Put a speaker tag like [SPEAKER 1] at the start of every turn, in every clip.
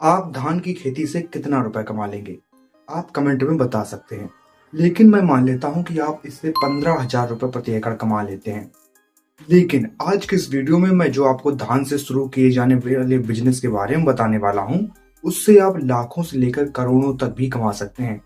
[SPEAKER 1] आप धान की खेती से कितना रुपए कमा लेंगे? आप कमेंट में बता सकते हैं। लेकिन मैं मान लेता हूं कि आप इससे 15,000 रुपए प्रति एकड़ कमा लेते हैं। लेकिन आज के इस वीडियो में मैं जो आपको धान से शुरू किए जाने वाले बिजनेस के बारे में बताने वाला हूं, उससे आप लाखों से लेकर करोड़ों तक भी कमा सकते हैं।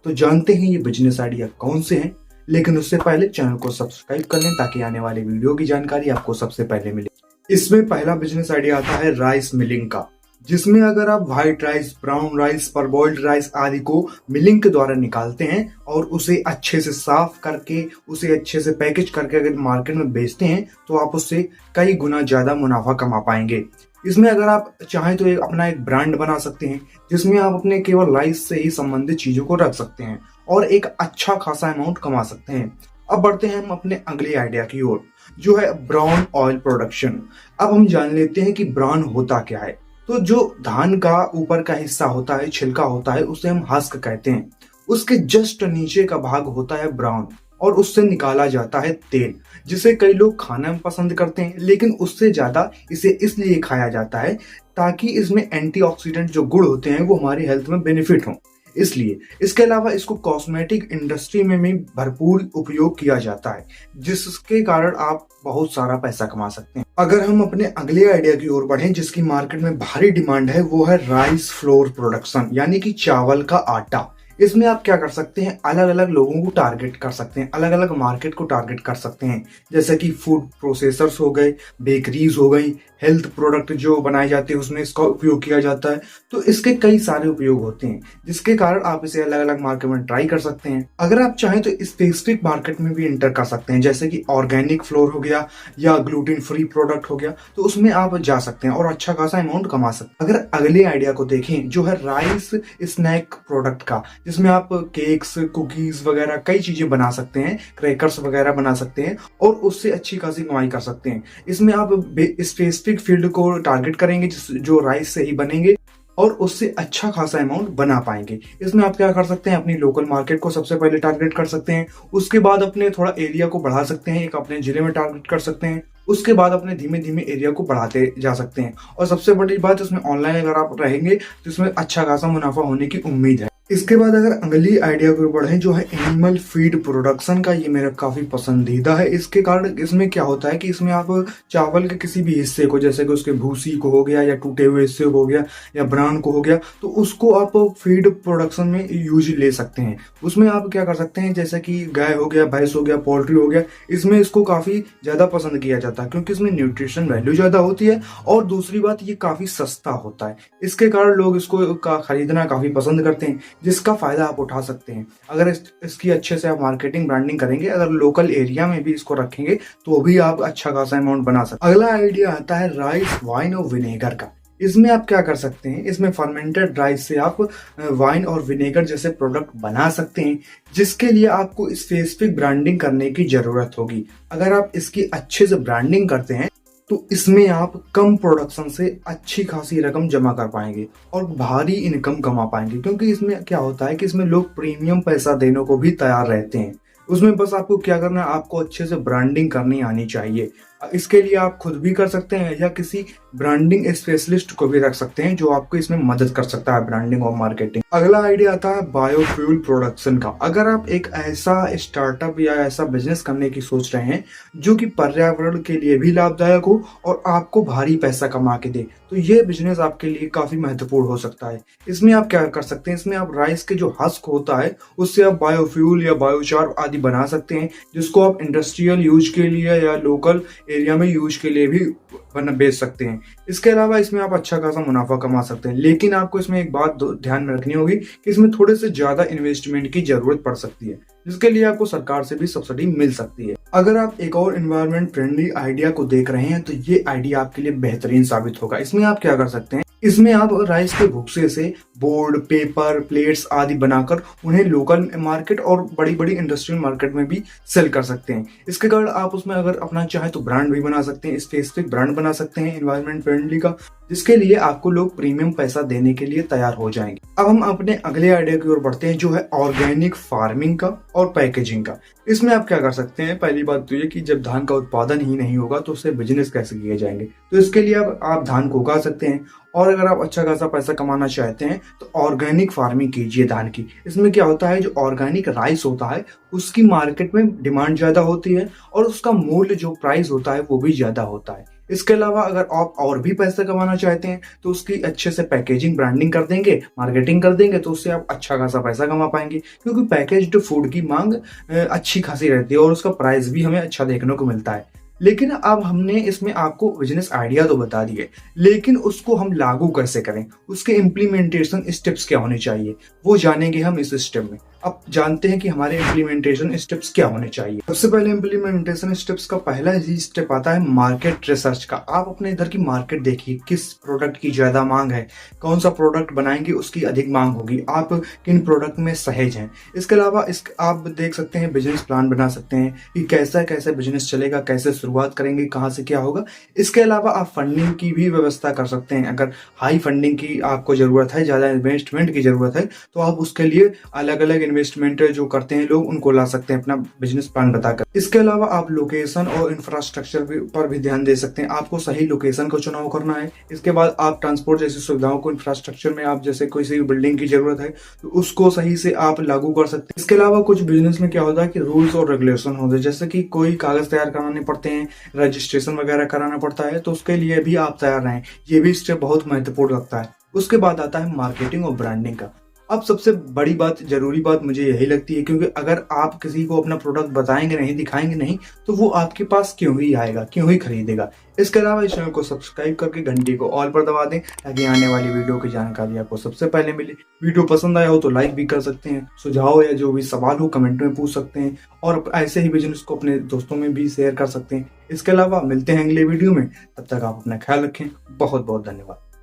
[SPEAKER 1] तो जानते हैं ये बिजनेस आइडिया कौन से हैं? लेकिन उससे पहले चैनल को सब्सक्राइब कर लें ताकि आने वाले वीडियो की जानकारी आपको सबसे पहले मिले। इसमें पहला बिजनेस आइडिया आता है राइस मिलिंग का, जिसमें अगर आप white rice, brown rice, parboiled rice आदि को मिलिंग के द्वारा निकालते हैं और उसे अच्छे से साफ करके उसे अच्छे से पैकेज करके अगर मार्केट में बेचते हैं तो आप उससे कई गुना ज्यादा मुनाफा कमा पाएंगे। इसमें अगर आप चाहें तो अपना एक ब्रांड बना सकते हैं, जिसमें आप अपने केवल राइस से ही संबंधित चीजों को रख सकते हैं और एक अच्छा खासा अमाउंट कमा सकते हैं। अब बढ़ते हैं हम अपने अगले आइडिया की ओर, जो है ब्राउन ऑयल प्रोडक्शन। अब हम जान लेते हैं कि ब्राउन होता क्या है। तो जो धान का ऊपर का हिस्सा होता है, छिलका होता है, उसे हम हस्क कहते हैं। उसके जस्ट नीचे का भाग होता है ब्राउन और उससे निकाला जाता है तेल, जिसे कई लोग खाना में पसंद करते हैं। लेकिन उससे ज्यादा इसे इसलिए खाया जाता है ताकि इसमें एंटीऑक्सीडेंट जो गुण होते हैं वो हमारी हेल्थ में बेनिफिट हो, इसलिए। इसके अलावा इसको कॉस्मेटिक इंडस्ट्री में भी भरपूर उपयोग किया जाता है, जिसके कारण आप बहुत सारा पैसा कमा सकते हैं। अगर हम अपने अगले आइडिया की ओर बढ़ें, जिसकी मार्केट में भारी डिमांड है, वो है राइस फ्लोर प्रोडक्शन, यानी कि चावल का आटा। इसमें आप क्या कर सकते हैं, अलग अलग लोगों को टारगेट कर सकते हैं, अलग अलग मार्केट को टारगेट कर सकते हैं, जैसे कि फूड प्रोसेसर्स हो गए, बेकरीज हो गई, हेल्थ प्रोडक्ट जो बनाए जाते हैं उसमें इसका उपयोग किया जाता है। तो इसके कई सारे उपयोग होते हैं, जिसके कारण आप इसे अलग अलग मार्केट में ट्राई कर सकते हैं। अगर आप चाहें तो स्पेसिफिक मार्केट में भी इंटर कर सकते हैं, जैसे कि ऑर्गेनिक फ्लोर हो गया या ग्लूटेन फ्री प्रोडक्ट हो गया, तो उसमें आप जा सकते हैं और अच्छा खासा अमाउंट कमा सकते हैं। अगर अगले आइडिया को देखें, जो है राइस स्नैक प्रोडक्ट का, जिसमें आप केक्स, कुकीज वगैरह कई चीजें बना सकते हैं, क्रैकर्स वगैरह बना सकते हैं और उससे अच्छी खासी कमाई कर सकते हैं। इसमें आप स्पेसिफिक फील्ड को टारगेट करेंगे जो राइस से ही बनेंगे और उससे अच्छा खासा अमाउंट बना पाएंगे। इसमें आप क्या कर सकते हैं, अपनी लोकल मार्केट को सबसे पहले टारगेट कर सकते हैं, उसके बाद अपने थोड़ा एरिया को बढ़ा सकते हैं, एक अपने जिले में टारगेट कर सकते हैं, उसके बाद अपने धीमे धीमे एरिया को बढ़ाते जा सकते हैं। और सबसे बड़ी बात, इसमें ऑनलाइन अगर आप रहेंगे तो इसमें अच्छा खासा मुनाफा होने की उम्मीद है। इसके बाद अगर अगली आइडिया को बढ़े, जो है एनिमल फीड प्रोडक्शन का, ये मेरा काफी पसंदीदा है। इसके कारण इसमें क्या होता है कि इसमें आप चावल के किसी भी हिस्से को, जैसे कि उसके भूसी को हो गया या टूटे हुए हिस्से को हो गया या ब्रान को हो गया, तो उसको आप फीड प्रोडक्शन में यूज ले सकते हैं। उसमें आप क्या कर सकते हैं, जैसे कि गाय हो गया, भैंस हो गया, पोल्ट्री हो गया, इसमें इसको काफी ज्यादा पसंद किया जाता है क्योंकि इसमें न्यूट्रिशन वैल्यू ज्यादा होती है और दूसरी बात, ये काफी सस्ता होता है। इसके कारण लोग इसको खरीदना काफी पसंद करते हैं, जिसका फायदा आप उठा सकते हैं अगर इसकी अच्छे से आप मार्केटिंग ब्रांडिंग करेंगे। अगर लोकल एरिया में भी इसको रखेंगे तो भी आप अच्छा खासा अमाउंट बना सकते हैं। अगला आइडिया आता है राइस, वाइन और विनेगर का। इसमें आप क्या कर सकते हैं, इसमें फर्मेंटेड राइस से आप वाइन और विनेगर जैसे प्रोडक्ट बना सकते हैं, जिसके लिए आपको स्पेसिफिक ब्रांडिंग करने की जरूरत होगी। अगर आप इसकी अच्छे से ब्रांडिंग करते हैं तो इसमें आप कम प्रोडक्शन से अच्छी खासी रकम जमा कर पाएंगे और भारी इनकम कमा पाएंगे, क्योंकि इसमें क्या होता है कि इसमें लोग प्रीमियम पैसा देने को भी तैयार रहते हैं। उसमें बस आपको क्या करना है, आपको अच्छे से ब्रांडिंग करनी आनी चाहिए। इसके लिए आप खुद भी कर सकते हैं या किसी ब्रांडिंग स्पेशलिस्ट को भी रख सकते हैं, जो आपको इसमें मदद कर सकता है ब्रांडिंग और मार्केटिंग। अगला आइडिया आता है बायोफ्यूल प्रोडक्शन का। अगर आप एक ऐसा स्टार्टअप या ऐसा बिजनेस करने की सोच रहे हैं जो कि पर्यावरण के लिए भी लाभदायक हो और आपको भारी पैसा कमा के दे, तो ये बिजनेस आपके लिए काफी महत्वपूर्ण हो सकता है। इसमें आप क्या कर सकते हैं, इसमें आप राइस के जो हस्क होता है उससे आप बायोफ्यूल या बायोचार आदि बना सकते हैं, जिसको आप इंडस्ट्रियल यूज के लिए या लोकल एरिया में यूज के लिए भी बेच सकते हैं। इसके अलावा इसमें आप अच्छा खासा मुनाफा कमा सकते हैं, लेकिन आपको इसमें एक बात ध्यान में रखनी होगी कि इसमें थोड़े से ज्यादा इन्वेस्टमेंट की जरूरत पड़ सकती है, जिसके लिए आपको सरकार से भी सब्सिडी मिल सकती है। अगर आप एक और एनवायरमेंट फ्रेंडली आइडिया को देख रहे हैं तो ये आइडिया आपके लिए बेहतरीन साबित होगा। इसमें आप क्या कर सकते हैं, इसमें आप राइस के भूसे से बोर्ड, पेपर, प्लेट्स आदि बनाकर उन्हें लोकल मार्केट और बड़ी बड़ी इंडस्ट्रियल मार्केट में भी सेल कर सकते हैं। इसके कारण आप उसमें अगर अपना चाहे तो ब्रांड भी बना सकते हैं, स्पेसिफिक ब्रांड बना सकते हैं एनवायरमेंट फ्रेंडली का, जिसके लिए आपको लोग प्रीमियम पैसा देने के लिए तैयार हो जाएंगे। अब हम अपने अगले आइडिया की ओर बढ़ते हैं, जो है ऑर्गेनिक फार्मिंग का और पैकेजिंग का। इसमें आप क्या कर सकते हैं, पहली बात तो ये कि जब धान का उत्पादन ही नहीं होगा तो उससे बिजनेस कैसे किए जाएंगे। तो इसके लिए आप धान को उगा सकते हैं, और अगर आप अच्छा खासा पैसा कमाना चाहते हैं तो ऑर्गेनिक फार्मिंग कीजिए धान की। इसमें क्या होता है, जो ऑर्गेनिक राइस होता है उसकी मार्केट में डिमांड ज्यादा होती है और उसका मूल्य जो प्राइस होता है वो भी ज्यादा होता है। इसके अलावा अगर आप और भी पैसा कमाना चाहते हैं तो उसकी अच्छे से पैकेजिंग ब्रांडिंग कर देंगे, मार्केटिंग कर देंगे, तो उससे आप अच्छा खासा पैसा कमा पाएंगे, क्योंकि पैकेज्ड फूड की मांग अच्छी खासी रहती है और उसका प्राइस भी हमें अच्छा देखने को मिलता है। लेकिन अब हमने इसमें आपको बिजनेस आइडिया तो बता दिए, लेकिन उसको हम लागू कैसे करें, उसके इम्प्लीमेंटेशन स्टेप्स क्या होने चाहिए, वो जानेंगे हम इस स्टेप में। अब जानते हैं कि हमारे इम्प्लीमेंटेशन स्टेप्स क्या होने चाहिए। सबसे पहले इम्प्लीमेंटेशन स्टेप्स का पहला ही स्टेप आता है मार्केट रिसर्च का। आप अपने इधर की मार्केट देखिए, किस प्रोडक्ट की ज्यादा मांग है, कौन सा प्रोडक्ट बनाएंगे उसकी अधिक मांग होगी, आप किन प्रोडक्ट में सहज हैं। इसके अलावा आप देख सकते हैं, बिजनेस प्लान बना सकते हैं कि कैसा कैसे बिजनेस चलेगा, कैसे शुरुआत करेंगे, कहाँ से क्या होगा। इसके अलावा आप फंडिंग की भी व्यवस्था कर सकते हैं। अगर हाई फंडिंग की आपको जरूरत है, ज्यादा इन्वेस्टमेंट की जरूरत है, तो आप उसके लिए अलग अलग इन्वेस्टमेंट जो करते हैं लोग उनको ला सकते हैं अपना बिजनेस प्लान बताकर। इसके अलावा आप लोकेशन और इंफ्रास्ट्रक्चर पर भी ध्यान दे सकते हैं। आपको सही लोकेशन का चुनाव करना है। इसके बाद आप ट्रांसपोर्ट जैसी सुविधाओं को, इंफ्रास्ट्रक्चर में आप जैसे कोई सी बिल्डिंग की जरूरत है तो उसको सही से आप लागू कर सकते हैं। इसके अलावा कुछ बिजनेस में क्या होता है कि रूल्स और रेगुलेशन होते हैं, जैसे कि कोई कागज तैयार कराने पड़ते हैं, रजिस्ट्रेशन वगैरह कराना पड़ता है, तो उसके लिए भी आप तैयार रहें। ये भी स्टेप बहुत महत्वपूर्ण लगता है। उसके बाद आता है मार्केटिंग और ब्रांडिंग का। अब सबसे बड़ी बात, जरूरी बात मुझे यही लगती है, क्योंकि अगर आप किसी को अपना प्रोडक्ट बताएंगे नहीं, दिखाएंगे नहीं, तो वो आपके पास क्यों ही आएगा, क्यों ही खरीदेगा। इसके अलावा इस चैनल को सब्सक्राइब करके घंटी को ऑल पर दबा दें, ताकि आने वाली वीडियो की जानकारी आपको सबसे पहले मिले। वीडियो पसंद आया हो तो लाइक भी कर सकते हैं, सुझाव या जो भी सवाल हो कमेंट में पूछ सकते हैं, और ऐसे ही बिजनेस को अपने दोस्तों में भी शेयर कर सकते हैं। इसके अलावा मिलते हैं अगले वीडियो में, तब तक आप अपना ख्याल रखें। बहुत बहुत धन्यवाद।